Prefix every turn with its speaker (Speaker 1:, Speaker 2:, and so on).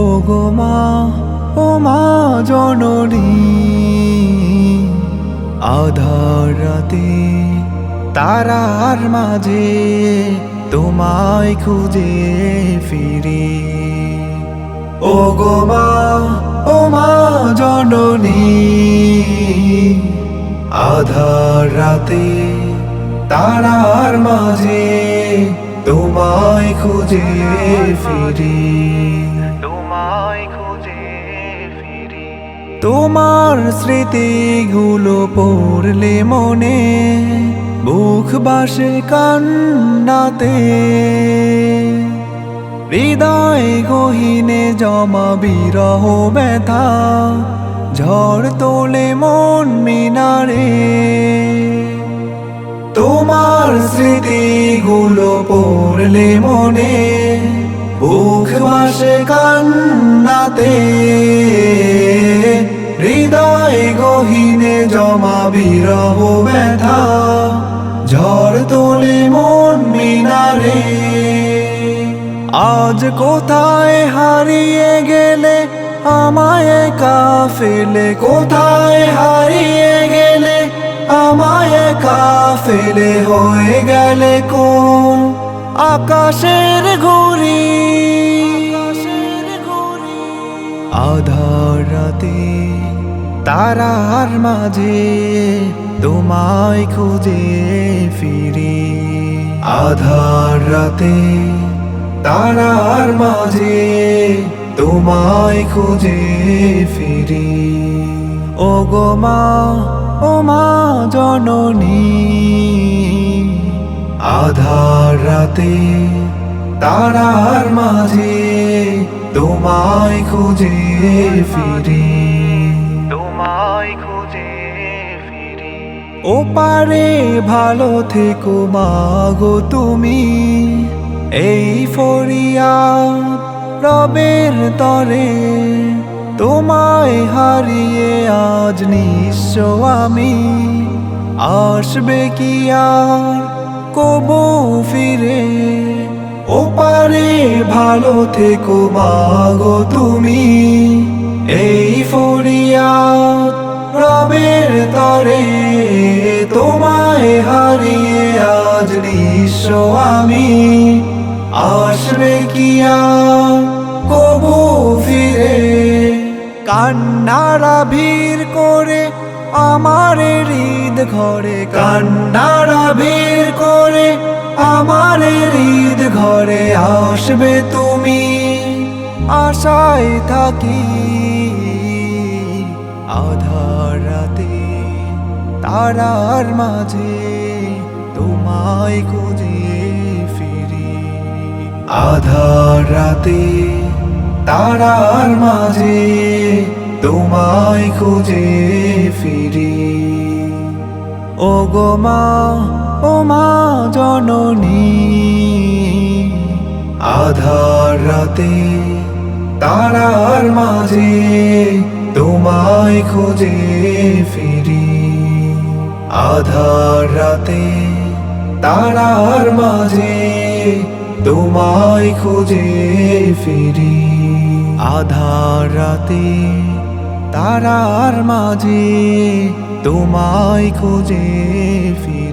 Speaker 1: ওগো মা, ও মা জননী, আধার রাতে তারার মাঝে তোমায় খুঁজে ফিরি। ওগো মা, ও মা জননী, আধার রাতে তারার মাঝে তোমায় খুঁজে ফিরি। তোমার স্মৃতিগুলো পড়লে মনে বুক বাসে কান্নাতে, হৃদয় গহীনে জমা বিরহ ব্যথা ঝড় তোলে মন মিনারে। তোমার স্মৃতিগুলো পড়লে মনে বুক বাসে কান্নাতে, হৃদয় গহীনে জমা বিরহ ব্যথা ঝড় তোলে মন মিনারে। আজ কোথায় হারিয়ে গেলে আমায় একা ফেলে, কোথায় হারিয়ে গেলে আমায় একা ফেলে, হয়ে গেলে কোন আকাশের ঘুড়ি। আধার রাতে তারার মাঝে তোমায় খুঁজে ফিরি। আধার রাতে তারার মাঝে তোমায় খুঁজে ফিরি। ওগো মা, ও মা জননী, আধার রাতে তারার মাঝে তোমায় খুঁজে ফিরি। ওপারে ভালো থেকো মা গো তুমি, এই ফরিয়াদ রবের তরে। তোমায় হারিয়ে আজ নিঃস্ব আমি, আসবে কি আর কবু ফিরে। ওপারে ভালো থেকো মা গো তুমি, এই ফরিয়াদ রবের তরে। তোমায় হারিয়ে আজ নিঃস্ব আমি, আসবে কি আর কবু ফিরে। কান্নারা ভিড় করে আমার হৃদ ঘরে, কান্নারা ভিড় করে আমার হৃদ ঘরে, আসবে তুমি আশায় থাকি। আধার রাতে তারার মাঝে তোমায় খুঁজে ফিরি। আধার রাতে তারার মাঝে তোমায় খুঁজে ফিরি। ওগো মা, ও মা জননী, আধার রাতে তারার মাঝে তোমায় খুঁজে ফিরি। আধার রাতে তারার মাঝে তোমায় খুঁজে ফিরি। আধার রাতে তারার মাঝে তোমায় খুঁজে ফিরি।